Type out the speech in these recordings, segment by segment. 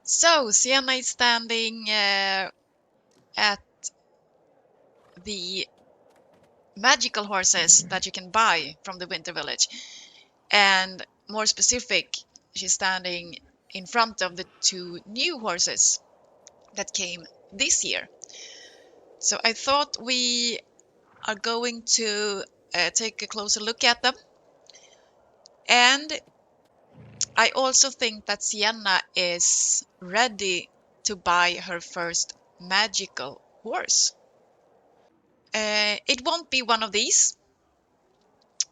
So, Cienna is standing at the magical horses that you can buy from the Winter Village. And more specific, she's standing in front of the two new horses that came this year. So I thought we are going to take a closer look at them. And I also think that Cienna is ready to buy her first magical horse. It won't be one of these,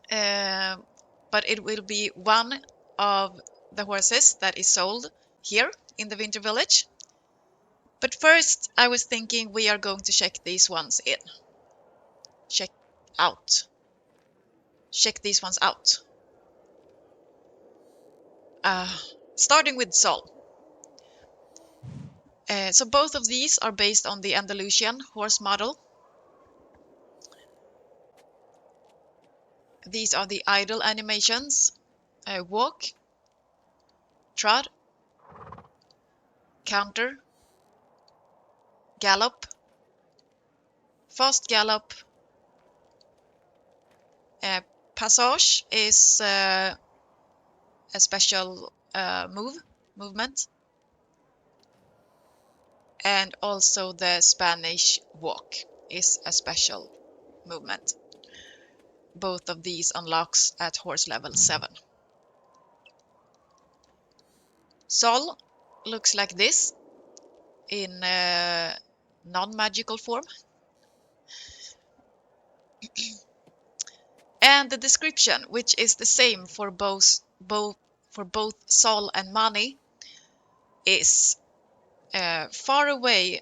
but it will be one of the horses that is sold here in the Winter Village. But first, I was thinking we are going to check these ones in. Check out. Check these ones out. Starting with Sol. So both of these are based on the Andalusian horse model. These are the idle animations. Walk, trot, canter, gallop, fast gallop. Passage is a special movement. And also the Spanish walk is a special movement. Both of these unlocks at horse level 7. Sol looks like this in non-magical form. And the description, which is the same for both Sol and Mani, is far away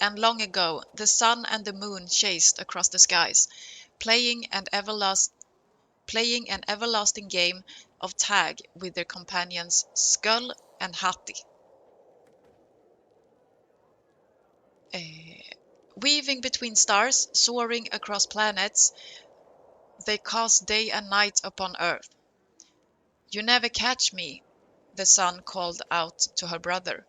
and long ago the sun and the moon chased across the skies, playing an everlasting game of tag with their companions Skull and Hati. Weaving between stars, soaring across planets, they cast day and night upon earth. You never catch me, the sun called out to her brother.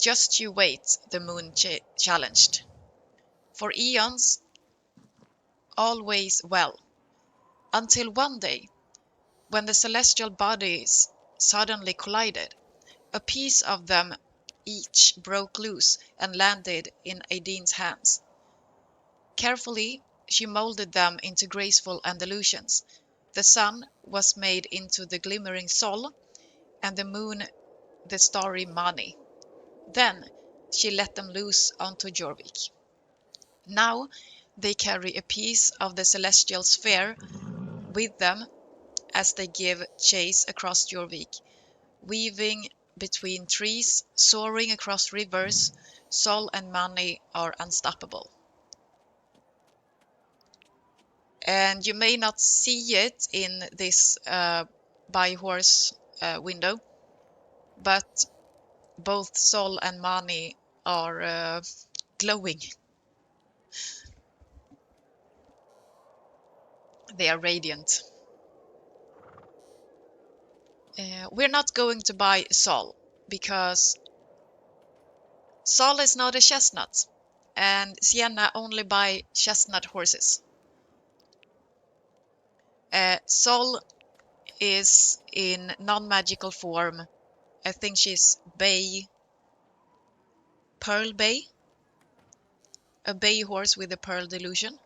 Just you wait, the moon challenged. For eons, always well, until one day, when the celestial bodies suddenly collided, a piece of them each broke loose and landed in Aidine's hands. Carefully, she molded them into graceful Andalusians. The sun was made into the glimmering Sol, and the moon the starry Mani. Then she let them loose onto Jorvik. Now they carry a piece of the celestial sphere with them as they give chase across Jorvik, weaving between trees, soaring across rivers. Sol and Mani are unstoppable. And you may not see it in this buy horse window, but both Sol and Mani are glowing. They are radiant. We're not going to buy Sol because Sol is not a chestnut, and Cienna only buy chestnut horses. Sol is in non-magical form. I think she's Pearl Bay, a bay horse with a pearl delusion.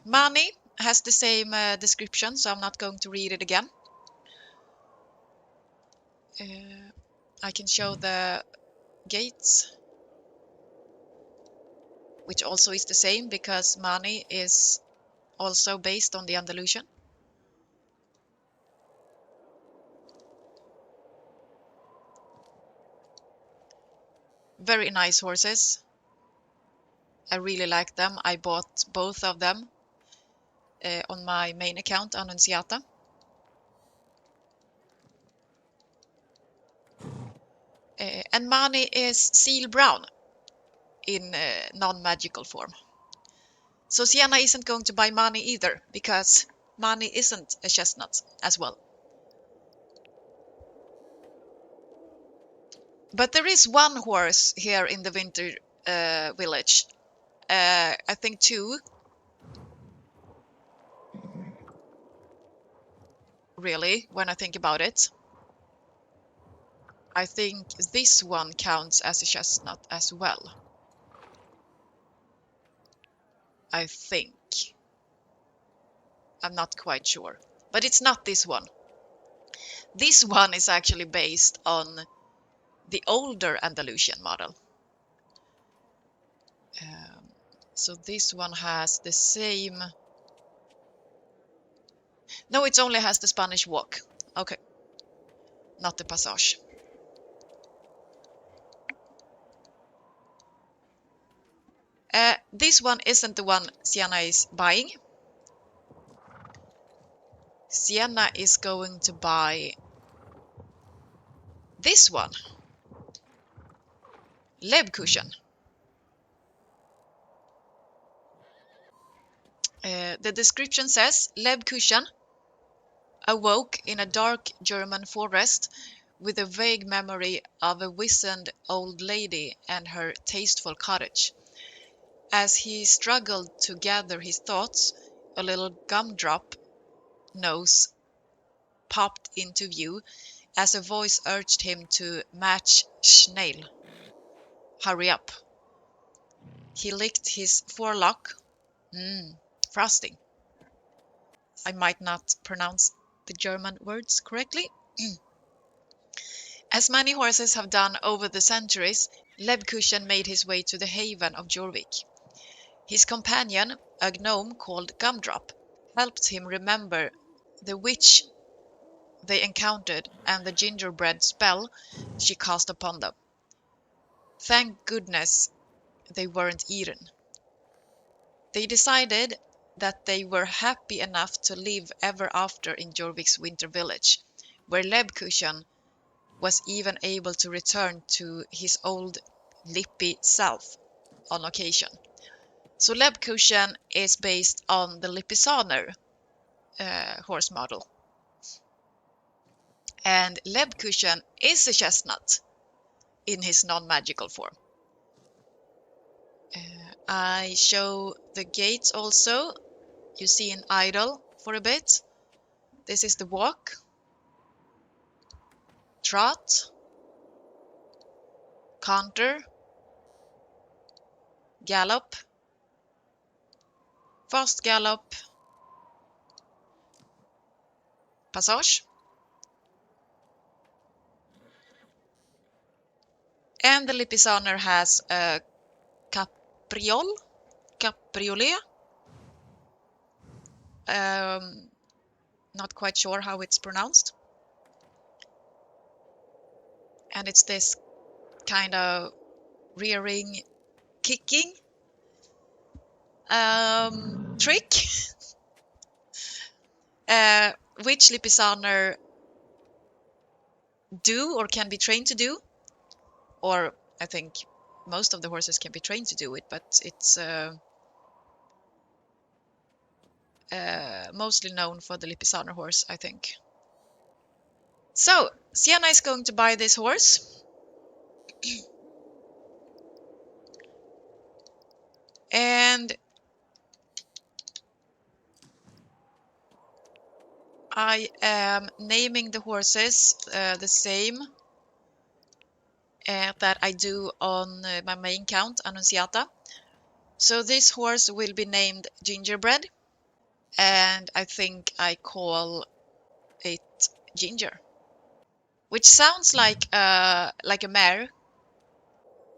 Mani has the same description, so I'm not going to read it again. I can show the gates, which also is the same because Mani is also based on the Andalusian. Very nice horses. I really like them. I bought both of them on my main account, Annunziata. And Mani is seal brown in non-magical form. So Cienna isn't going to buy Mani either, because Mani isn't a chestnut as well. But there is one horse here in the winter village. I think two. Really, when I think about it. I think this one counts as a chestnut as well. I think. I'm not quite sure. But it's not this one. This one is actually based on the older Andalusian model. So this one has the same... No, it only has the Spanish walk. Okay. Not the passage. This one isn't the one Cienna is buying. Cienna is going to buy this one. Lebkuchen. The description says, Lebkuchen awoke in a dark German forest with a vague memory of a wizened old lady and her tasteful cottage. As he struggled to gather his thoughts, a little gumdrop nose popped into view as a voice urged him to match Schnell. Hurry up. He licked his forelock. Frosting. I might not pronounce the German words correctly. As many horses have done over the centuries, Lebkuchen made his way to the haven of Jorvik. His companion, a gnome called Gumdrop, helped him remember the witch they encountered and the gingerbread spell she cast upon them. Thank goodness they weren't eaten. They decided that they were happy enough to live ever after in Jorvik's winter village, where Lebkuchen was even able to return to his old lippy self on occasion. So Lebkuchen is based on the Lipizzaner horse model. And Lebkuchen is a chestnut in his non-magical form. I show the gaits also. You see an idle for a bit. This is the walk, trot, canter, gallop, fast gallop, passage, and the Lipizzaner has a capriolet. Not quite sure how it's pronounced. And it's this kind of rearing, kicking trick, which Lipizzaner do or can be trained to do, or I think most of the horses can be trained to do it, but it's mostly known for the Lipizzaner horse, I think. So, Cienna is going to buy this horse. And I am naming the horses the same that I do on my main count, Annunziata. So this horse will be named Gingerbread, and I think I call it Ginger, which sounds like a mare,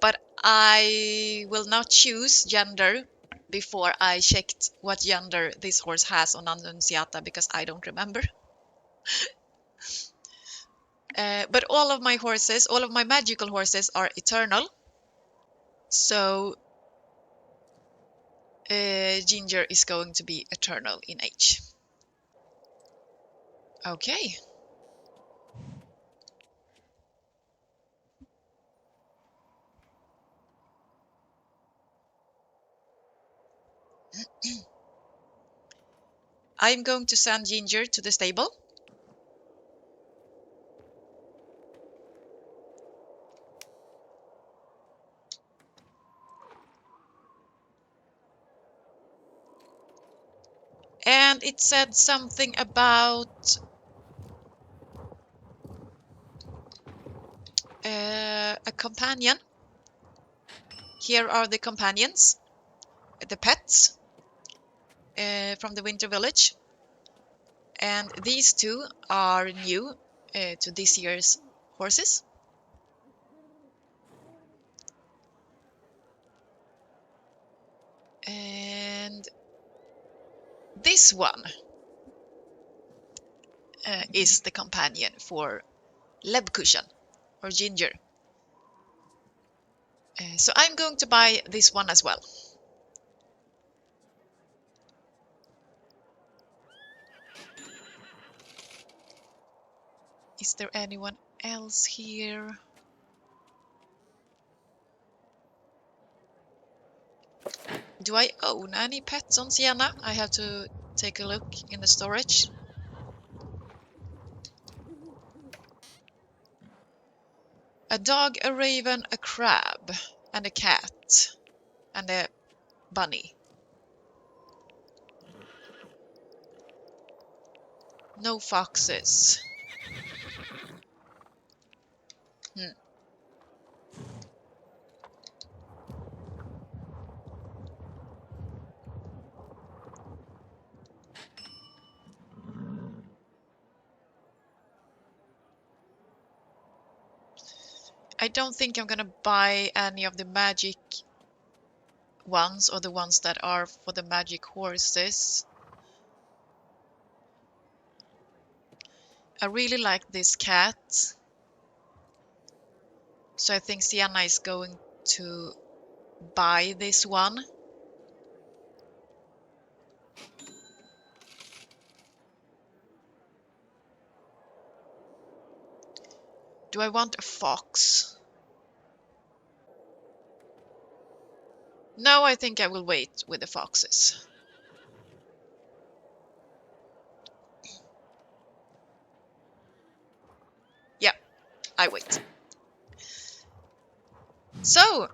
but I will not choose gender before I checked what gender this horse has on Annunziata, because I don't remember. But all of my horses, all of my magical horses are eternal. So Ginger is going to be eternal in age. Okay. I'm going to send Ginger to the stable. And it said something about a companion. Here are the companions, the pets from the Winter Village. And these two are new to this year's horses. And this one is the companion for Lebkuchen or Ginger. So I'm going to buy this one as well. Is there anyone else here? Do I own any pets on Cienna? I have to take a look in the storage. A dog, a raven, a crab, and a cat, and a bunny. No foxes. I don't think I'm gonna buy any of the magic ones or the ones that are for the magic horses. I really like this cat. So I think Cienna is going to buy this one. Do I want a fox? No, I think I will wait with the foxes. Yeah, I wait. So,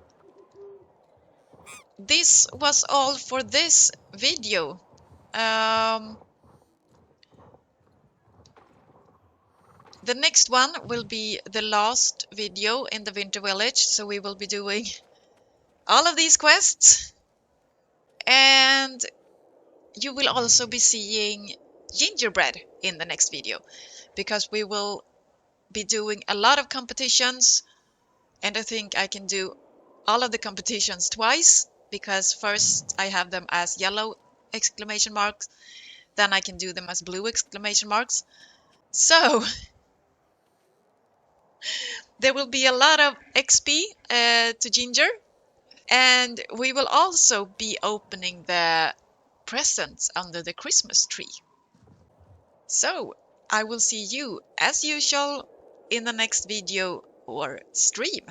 this was all for this video. The next one will be the last video in the Winter Village, so we will be doing all of these quests. And you will also be seeing Gingerbread in the next video, because we will be doing a lot of competitions, and I think I can do all of the competitions twice, because first I have them as yellow exclamation marks, then I can do them as blue exclamation marks. So there will be a lot of XP to Ginger, and we will also be opening the presents under the Christmas tree. So I will see you as usual in the next video or stream.